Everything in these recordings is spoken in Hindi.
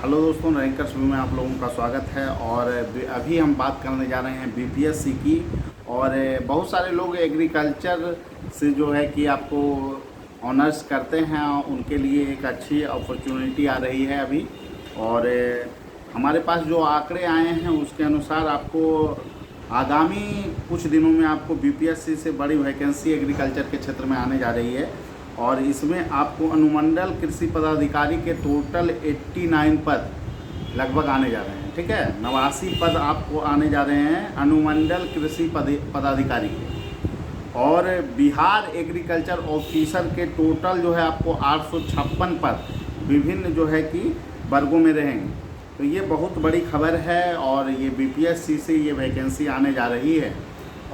हेलो दोस्तों, रैंकर्स व्यू में आप लोगों का स्वागत है। और अभी हम बात करने जा रहे हैं बीपीएससी की। और बहुत सारे लोग एग्रीकल्चर से जो है कि आपको ऑनर्स करते हैं, उनके लिए एक अच्छी अपॉर्चुनिटी आ रही है अभी। और हमारे पास जो आंकड़े आए हैं उसके अनुसार आपको आगामी कुछ दिनों में आपको बीपीएससी से बड़ी वैकेंसी एग्रीकल्चर के क्षेत्र में आने जा रही है। और इसमें आपको अनुमंडल कृषि पदाधिकारी के टोटल 89 पद लगभग आने जा रहे हैं। ठीक है, 89 पद आपको आने जा रहे हैं अनुमंडल कृषि पदाधिकारी के। और बिहार एग्रीकल्चर ऑफिसर के टोटल जो है आपको 856 पद विभिन्न जो है कि वर्गों में रहेंगे। तो ये बहुत बड़ी खबर है और ये बीपीएससी से ये वैकेंसी आने जा रही है।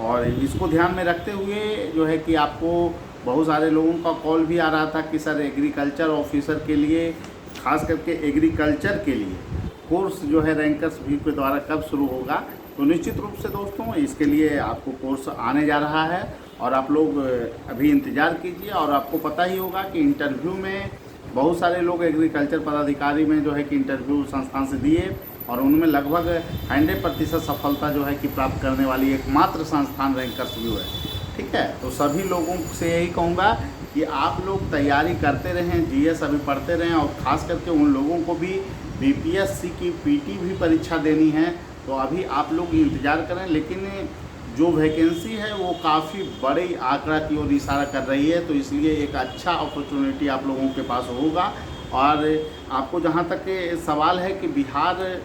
और इसको ध्यान में रखते हुए जो है कि आपको बहुत सारे लोगों का कॉल भी आ रहा था कि सर एग्रीकल्चर ऑफिसर के लिए, खास करके एग्रीकल्चर के लिए कोर्स जो है रैंकर्स व्यू के द्वारा कब शुरू होगा। तो निश्चित रूप से दोस्तों इसके लिए आपको कोर्स आने जा रहा है और आप लोग अभी इंतज़ार कीजिए। और आपको पता ही होगा कि इंटरव्यू में बहुत सारे लोग एग्रीकल्चर पदाधिकारी में जो है कि इंटरव्यू संस्थान से दिए और उनमें लगभग 100% सफलता जो है कि प्राप्त करने वाली एकमात्र संस्थान रैंकर्स व्यू है। ठीक है, तो सभी लोगों से यही कहूँगा कि आप लोग तैयारी करते रहें, जीएस अभी पढ़ते रहें। और ख़ास करके उन लोगों को भी बीपीएससी की पीटी भी परीक्षा देनी है, तो अभी आप लोग इंतज़ार करें। लेकिन जो वैकेंसी है वो काफ़ी बड़े आंकड़ा की ओर इशारा कर रही है, तो इसलिए एक अच्छा अपॉर्चुनिटी आप लोगों के पास होगा। और आपको जहाँ तक सवाल है कि बिहार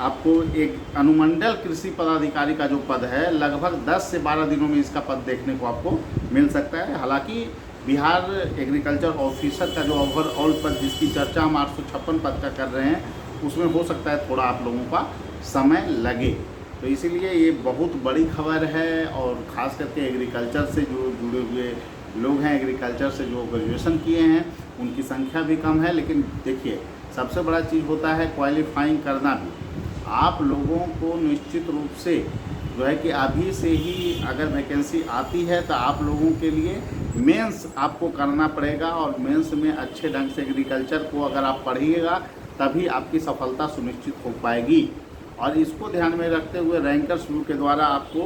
आपको एक अनुमंडल कृषि पदाधिकारी का जो पद है लगभग 10 से 12 दिनों में इसका पद देखने को आपको मिल सकता है। हालांकि बिहार एग्रीकल्चर ऑफिसर का जो ओवरऑल पद जिसकी चर्चा हम 856 पद का कर रहे हैं उसमें हो सकता है थोड़ा आप लोगों का समय लगे। तो इसीलिए ये बहुत बड़ी खबर है। और ख़ास करके एग्रीकल्चर से जो जुड़े हुए लोग हैं, एग्रीकल्चर से जो ग्रेजुएशन किए हैं उनकी संख्या भी कम है। लेकिन देखिए, सबसे बड़ा चीज़ होता है क्वालिफाइंग करना भी। आप लोगों को निश्चित रूप से जो है कि अभी से ही अगर वैकेंसी आती है तो आप लोगों के लिए मेंस आपको करना पड़ेगा। और मेंस में अच्छे ढंग से एग्रीकल्चर को अगर आप पढ़िएगा तभी आपकी सफलता सुनिश्चित हो पाएगी। और इसको ध्यान में रखते हुए रैंकर्स व्यू के द्वारा आपको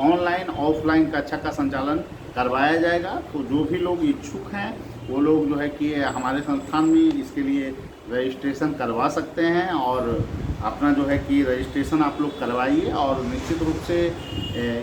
ऑनलाइन ऑफलाइन कक्षा का संचालन करवाया जाएगा। तो जो भी लोग इच्छुक हैं वो लोग जो है कि हमारे संस्थान में इसके लिए रजिस्ट्रेशन करवा सकते हैं। और अपना जो है कि रजिस्ट्रेशन आप लोग करवाइए। और निश्चित रूप से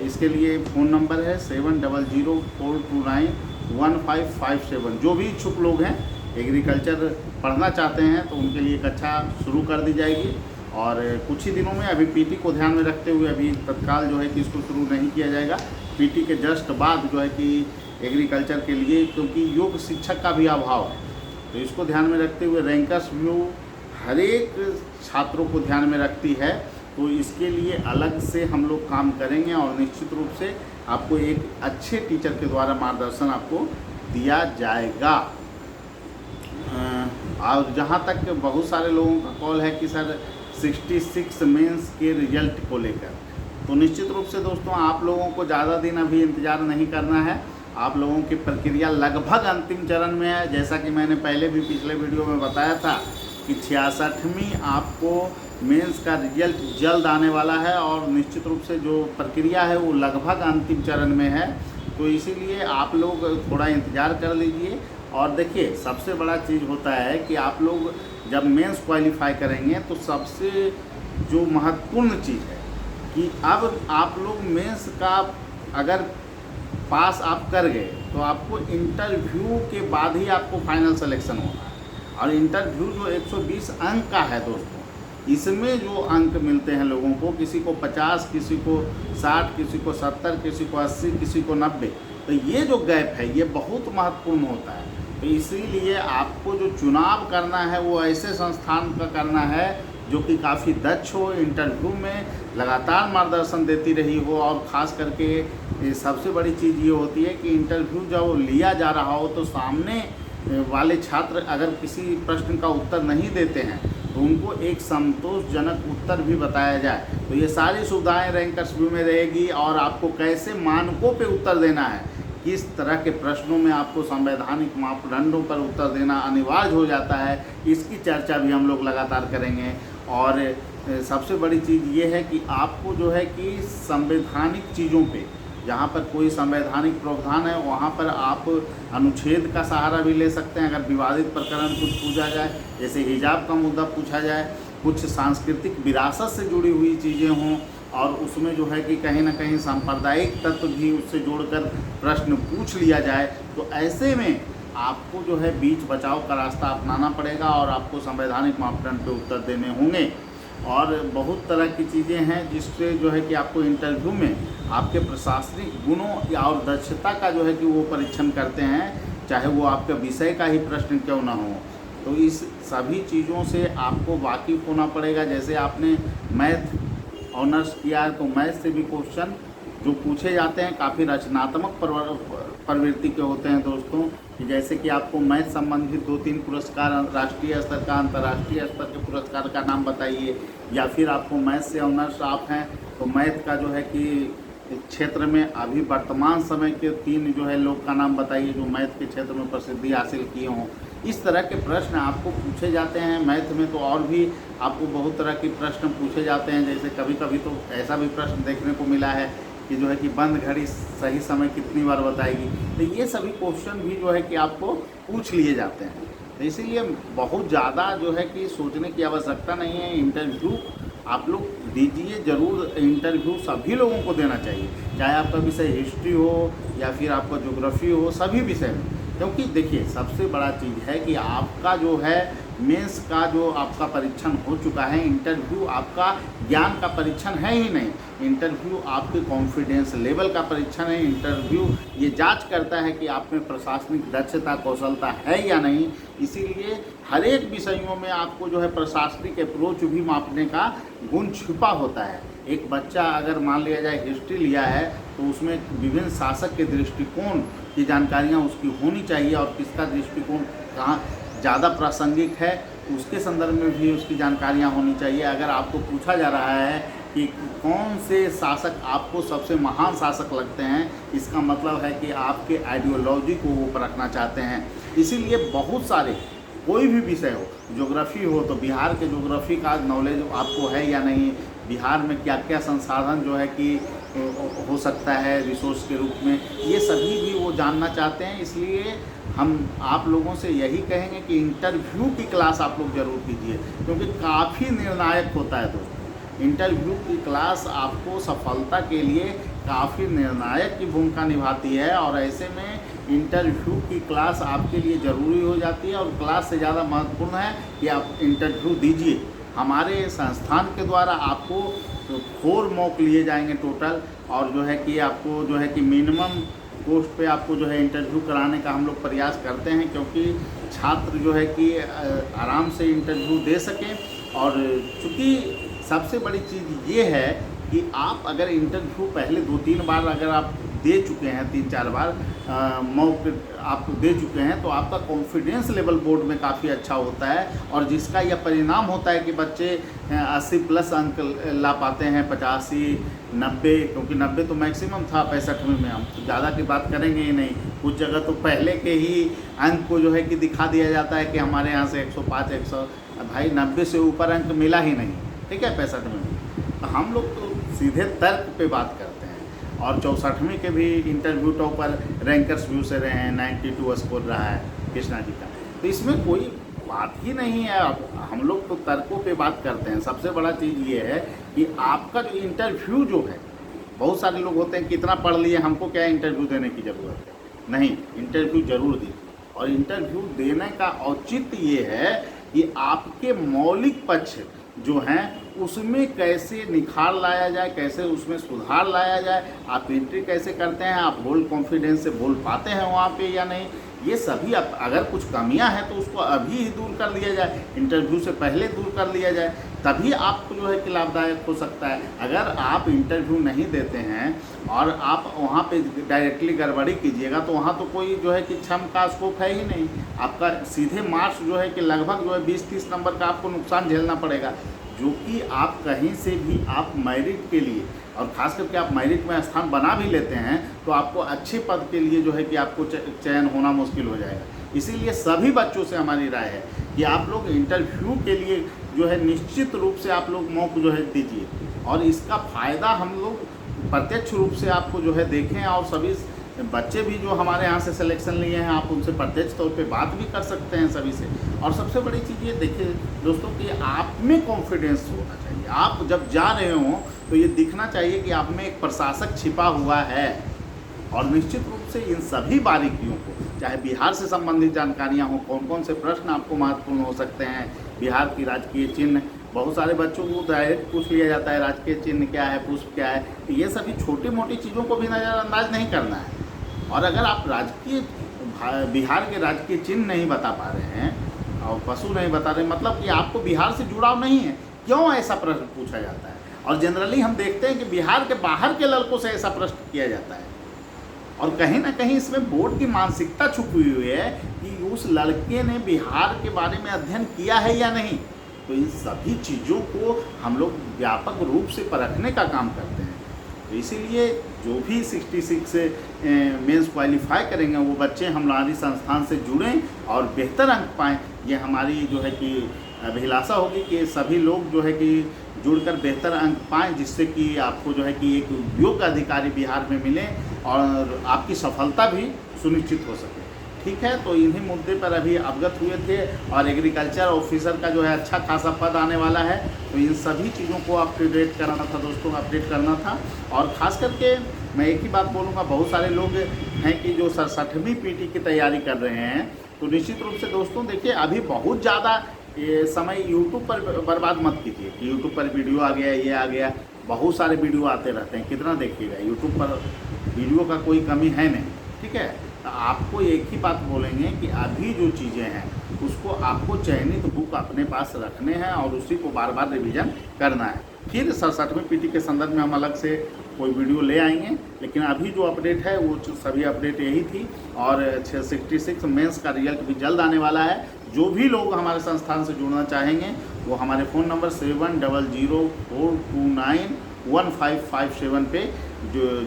इसके लिए फ़ोन नंबर है 7004291557। जो भी इच्छुक लोग हैं एग्रीकल्चर पढ़ना चाहते हैं तो उनके लिए कक्षा शुरू कर दी जाएगी। और कुछ ही दिनों में, अभी पीटी को ध्यान में रखते हुए अभी तत्काल जो है कि इसको शुरू नहीं किया जाएगा। पीटी के जस्ट बाद जो है कि एग्रीकल्चर के लिए, क्योंकि योग्य शिक्षक का भी अभाव है, तो इसको ध्यान में रखते हुए रैंकर्स व्यू हर एक छात्रों को ध्यान में रखती है। तो इसके लिए अलग से हम लोग काम करेंगे और निश्चित रूप से आपको एक अच्छे टीचर के द्वारा मार्गदर्शन आपको दिया जाएगा। और जहाँ तक बहुत सारे लोगों का कॉल है कि सर 66 मेंस के रिजल्ट को लेकर, तो निश्चित रूप से दोस्तों आप लोगों को ज़्यादा दिन अभी इंतज़ार नहीं करना है। आप लोगों की प्रक्रिया लगभग अंतिम चरण में है। जैसा कि मैंने पहले भी पिछले वीडियो में बताया था कि 66वीं आपको मेंस का रिजल्ट जल्द आने वाला है। और निश्चित रूप से जो प्रक्रिया है वो लगभग अंतिम चरण में है। तो इसीलिए आप लोग थोड़ा इंतज़ार कर लीजिए। और देखिए, सबसे बड़ा चीज़ होता है कि आप लोग जब मेंस क्वालिफाई करेंगे तो सबसे जो महत्वपूर्ण चीज़ है कि अब आप लोग मेंस का अगर पास आप कर गए तो आपको इंटरव्यू के बाद ही आपको फाइनल सिलेक्शन होना है। और इंटरव्यू जो 120 अंक का है दोस्तों, इसमें जो अंक मिलते हैं लोगों को, किसी को 50, किसी को 60, किसी को 70, किसी को 80, किसी को 90, तो ये जो गैप है ये बहुत महत्वपूर्ण होता है। तो इसीलिए आपको जो चुनाव करना है वो ऐसे संस्थान का करना है जो कि काफ़ी दक्ष हो, इंटरव्यू में लगातार मार्गदर्शन देती रही हो। और ख़ास करके सबसे बड़ी चीज़ ये होती है कि इंटरव्यू जब लिया जा रहा हो तो सामने वाले छात्र अगर किसी प्रश्न का उत्तर नहीं देते हैं तो उनको एक संतोषजनक उत्तर भी बताया जाए। तो ये सारी सुविधाएं रैंकर्स व्यू में रहेगी। और आपको कैसे मानकों पे उत्तर देना है, किस तरह के प्रश्नों में आपको संवैधानिक मापदंडों पर उत्तर देना अनिवार्य हो जाता है, इसकी चर्चा भी हम लोग लगातार करेंगे। और सबसे बड़ी चीज़ ये है कि आपको जो है कि संवैधानिक चीज़ों पे, जहाँ पर कोई संवैधानिक प्रावधान है वहाँ पर आप अनुच्छेद का सहारा भी ले सकते हैं। अगर विवादित प्रकरण कुछ पूछा जाए, जैसे हिजाब का मुद्दा पूछा जाए, कुछ सांस्कृतिक विरासत से जुड़ी हुई चीज़ें हों और उसमें जो है कि कहीं ना कहीं सांप्रदायिक तत्व भी उससे जोड़कर प्रश्न पूछ लिया जाए, तो ऐसे में आपको जो है बीच बचाव का रास्ता अपनाना पड़ेगा और आपको संवैधानिक मापदंड पे उत्तर देने होंगे। और बहुत तरह की चीज़ें हैं जिससे जो है कि आपको इंटरव्यू में आपके प्रशासनिक गुणों और दक्षता का जो है कि वो परीक्षण करते हैं, चाहे वो आपके विषय का ही प्रश्न क्यों ना हो। तो इस सभी चीज़ों से आपको वाकिफ़ होना पड़ेगा। जैसे आपने मैथ ऑनर्स किया है तो मैथ से भी क्वेश्चन जो पूछे जाते हैं काफ़ी रचनात्मक प्रवृत्ति के होते हैं दोस्तों, कि जैसे कि आपको मैथ संबंधित 2-3 पुरस्कार, राष्ट्रीय स्तर का, अंतर्राष्ट्रीय स्तर के पुरस्कार का नाम बताइए, या फिर आपको मैथ से ऑनर्स आप हैं तो मैथ का जो है कि क्षेत्र में अभी वर्तमान समय के 3 जो है लोग का नाम बताइए जो मैथ के क्षेत्र में प्रसिद्धि हासिल किए हों। इस तरह के प्रश्न आपको पूछे जाते हैं मैथ में। तो और भी आपको बहुत तरह के प्रश्न पूछे जाते हैं। जैसे कभी कभी तो ऐसा भी प्रश्न देखने को मिला है कि जो है कि बंद घड़ी सही समय कितनी बार बताएगी। तो ये सभी क्वेश्चन भी जो है कि आपको पूछ लिए जाते हैं। तो इसीलिए बहुत ज़्यादा जो है कि सोचने की आवश्यकता नहीं है। इंटरव्यू आप लोग दीजिए ज़रूर। इंटरव्यू सभी लोगों को देना चाहिए, चाहे आपका विषय हिस्ट्री हो या फिर आपका ज्योग्राफी हो, सभी विषय में। क्योंकि देखिए सबसे बड़ा चीज़ है कि आपका जो है मेंस का जो आपका परीक्षण हो चुका है, इंटरव्यू आपका ज्ञान का परीक्षण है ही नहीं। इंटरव्यू आपके कॉन्फिडेंस लेवल का परीक्षण है। इंटरव्यू ये जांच करता है कि आप में प्रशासनिक दक्षता कौशलता है या नहीं। इसीलिए हर एक विषयों में आपको जो है प्रशासनिक अप्रोच भी मापने का गुण छिपा होता है। एक बच्चा अगर मान लिया जाए हिस्ट्री लिया है तो उसमें विभिन्न शासक के दृष्टिकोण की जानकारियाँ उसकी होनी चाहिए और किसका दृष्टिकोण कहाँ ज़्यादा प्रासंगिक है उसके संदर्भ में भी उसकी जानकारियाँ होनी चाहिए। अगर आपको पूछा जा रहा है कि कौन से शासक आपको सबसे महान शासक लगते हैं, इसका मतलब है कि आपके आइडियोलॉजी को वो परखना चाहते हैं। इसीलिए बहुत सारे कोई भी विषय हो, ज्योग्राफी हो तो बिहार के ज्योग्राफी का नॉलेज आपको है या नहीं, बिहार में क्या क्या संसाधन जो है कि हो सकता है रिसोर्स के रूप में, ये सभी भी वो जानना चाहते हैं। इसलिए हम आप लोगों से यही कहेंगे कि इंटरव्यू की क्लास आप लोग ज़रूर कीजिए, क्योंकि काफ़ी निर्णायक होता है दोस्तों। इंटरव्यू की क्लास आपको सफलता के लिए काफ़ी निर्णायक की भूमिका निभाती है और ऐसे में इंटरव्यू की क्लास आपके लिए ज़रूरी हो जाती है। और क्लास से ज़्यादा महत्वपूर्ण है कि आप इंटरव्यू दीजिए। हमारे संस्थान के द्वारा आपको 4 मॉक लिए जाएंगे टोटल, और जो है कि आपको जो है कि मिनिमम पोस्ट पे आपको जो है इंटरव्यू कराने का हम लोग प्रयास करते हैं, क्योंकि छात्र जो है कि आराम से इंटरव्यू दे सकें। और चूँकि सबसे बड़ी चीज़ ये है कि आप अगर इंटरव्यू पहले 2-3 बार अगर आप दे चुके हैं, 3-4 बार मॉक आप दे चुके हैं, तो आपका कॉन्फिडेंस लेवल बोर्ड में काफ़ी अच्छा होता है। और जिसका यह परिणाम होता है कि बच्चे 80+ अंक ला पाते हैं, 85, 90, क्योंकि 90 तो मैक्सिमम था 65 में। हम तो ज़्यादा की बात करेंगे ही नहीं। कुछ जगह तो पहले के ही अंक को जो है कि दिखा दिया जाता है कि हमारे यहाँ से 105, 100, भाई 90 से ऊपर अंक मिला ही नहीं, ठीक है, 65 में। तो हम लोग तो सीधे तर्क पे बात करते हैं। और 64वीं के भी इंटरव्यू टॉपर रैंकर्स व्यू से रहे हैं, 92 स्कोर रहा है कृष्णा जी का। तो इसमें कोई बात ही नहीं है। हम लोग तो तर्कों पे बात करते हैं। सबसे बड़ा चीज़ ये है कि आपका जो इंटरव्यू जो है, बहुत सारे लोग होते हैं कितना पढ़ लिए, हमको क्या इंटरव्यू देने की ज़रूरत है। नहीं, इंटरव्यू ज़रूर दीजिए। और इंटरव्यू देने का औचित्य ये है कि आपके मौलिक पक्ष जो हैं उसमें कैसे निखार लाया जाए, कैसे उसमें सुधार लाया जाए, आप एंट्री कैसे करते हैं, आप बोल्ड कॉन्फिडेंस से बोल पाते हैं वहाँ पे या नहीं, ये सभी अगर कुछ कमियां हैं तो उसको अभी ही दूर कर लिया जाए, इंटरव्यू से पहले दूर कर लिया जाए, तभी आपको जो है कि लाभदायक हो सकता है। अगर आप इंटरव्यू नहीं देते हैं और आप वहाँ पे डायरेक्टली गड़बड़ी कीजिएगा तो वहाँ तो कोई जो है कि क्षम का स्कोप है ही नहीं। आपका सीधे मार्क्स जो है कि लगभग जो है 20-30 नंबर का आपको नुकसान झेलना पड़ेगा, जो कि आप कहीं से भी आप मेरिट के लिए, और ख़ास करके आप मेरिट में स्थान बना भी लेते हैं तो आपको अच्छे पद के लिए जो है कि आपको चयन होना मुश्किल हो जाएगा। इसीलिए सभी बच्चों से हमारी राय है कि आप लोग इंटरव्यू के लिए जो है निश्चित रूप से आप लोग मौका जो है दीजिए, और इसका फ़ायदा हम लोग प्रत्यक्ष रूप से आपको जो है देखें, और सभी बच्चे भी जो हमारे यहाँ से सिलेक्शन लिए हैं आप उनसे प्रत्यक्ष तौर पे बात भी कर सकते हैं सभी से। और सबसे बड़ी चीज़ ये देखिए दोस्तों कि आप में कॉन्फिडेंस होना चाहिए। आप जब जा रहे हों तो ये दिखना चाहिए कि आप में एक प्रशासक छिपा हुआ है, और निश्चित रूप से इन सभी बारीकियों को, चाहे बिहार से संबंधित जानकारियाँ हों, कौन कौन से प्रश्न आपको महत्वपूर्ण हो सकते हैं, बिहार की राजकीय चिन्ह, बहुत सारे बच्चों को डायरेक्ट पूछ लिया जाता है राजकीय चिन्ह क्या है, पुष्प क्या है, तो ये सभी छोटी मोटी चीज़ों को भी नज़रअंदाज नहीं करना है। और अगर आप बिहार के राजकीय चिन्ह नहीं बता पा रहे हैं और पशु नहीं बता रहे, मतलब कि आपको बिहार से जुड़ाव नहीं है, क्यों ऐसा प्रश्न पूछा जाता है। और जनरली हम देखते हैं कि बिहार के बाहर के लड़कों से ऐसा प्रश्न किया जाता है, और कहीं ना कहीं इसमें बोर्ड की मानसिकता छुपी हुई है कि उस लड़के ने बिहार के बारे में अध्ययन किया है या नहीं। तो इन सभी चीज़ों को हम लोग व्यापक रूप से परखने का काम करते हैं। तो इसीलिए जो भी 66 मेंस क्वालिफाई करेंगे वो बच्चे हमारी संस्थान से जुड़ें और बेहतर अंक पाएँ। ये हमारी जो है कि अभिलाषा होगी कि सभी लोग जो है कि जुड़कर बेहतर अंक पाएँ, जिससे कि आपको जो है कि एक योग्य अधिकारी बिहार में मिले और आपकी सफलता भी सुनिश्चित हो सके। ठीक है, तो इन्हीं मुद्दे पर अभी अवगत हुए थे, और एग्रीकल्चर ऑफिसर का जो है अच्छा खासा पद आने वाला है, तो इन सभी चीज़ों को अपडेट करना था दोस्तों, अपडेट करना था। और ख़ास करके मैं एक ही बात बोलूँगा, बहुत सारे लोग हैं कि जो 67वीं पीटी की तैयारी कर रहे हैं, तो निश्चित रूप से दोस्तों देखिए अभी बहुत ज़्यादा समय यूट्यूब पर बर्बाद मत कीजिए कि यूट्यूब पर वीडियो आ गया, ये आ गया, बहुत सारे वीडियो आते रहते हैं, कितना देखिएगा। यूट्यूब पर वीडियो का कोई कमी है नहीं, ठीक है। तो आपको एक ही बात बोलेंगे कि अभी जो चीज़ें हैं उसको आपको चयनित बुक अपने पास रखने हैं और उसी को बार बार रिवीजन करना है। फिर 67वीं पीटी के संदर्भ में हम अलग से कोई वीडियो ले आएंगे, लेकिन अभी जो अपडेट है वो सभी अपडेट यही थी। और 66 मेंस का रिजल्ट भी जल्द आने वाला है। जो भी लोग हमारे संस्थान से जुड़ना चाहेंगे वो हमारे फ़ोन नंबर 7004291557 पे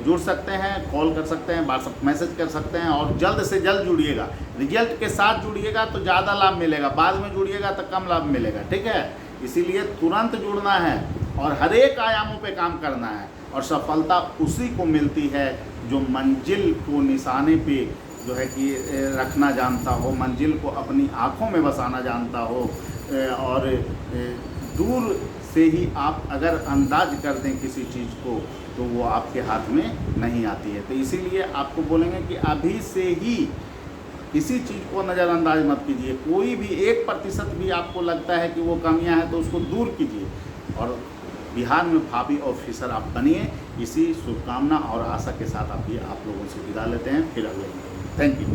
जुड़ सकते हैं, कॉल कर सकते हैं, व्हाट्सएप मैसेज कर सकते हैं, और जल्द से जल्द जुड़िएगा। रिजल्ट के साथ जुड़िएगा तो ज़्यादा लाभ मिलेगा, बाद में जुड़िएगा तो कम लाभ मिलेगा, ठीक है। इसीलिए तुरंत जुड़ना है और हर एक आयामों पे काम करना है, और सफलता उसी को मिलती है जो मंजिल को निशाने पे जो है कि रखना जानता हो, मंजिल को अपनी आँखों में बसाना जानता हो, और दूर से ही आप अगर अंदाज कर दें किसी चीज़ को तो वो आपके हाथ में नहीं आती है। तो इसीलिए आपको बोलेंगे कि अभी से ही किसी चीज़ को नज़रअंदाज मत कीजिए। कोई भी 1% भी आपको लगता है कि वो कमियां हैं तो उसको दूर कीजिए, और बिहार में भावी ऑफिसर आप बनिए। इसी शुभकामना और आशा के साथ आप लोगों से विदा लेते हैं। फिर अगले थैंक यू।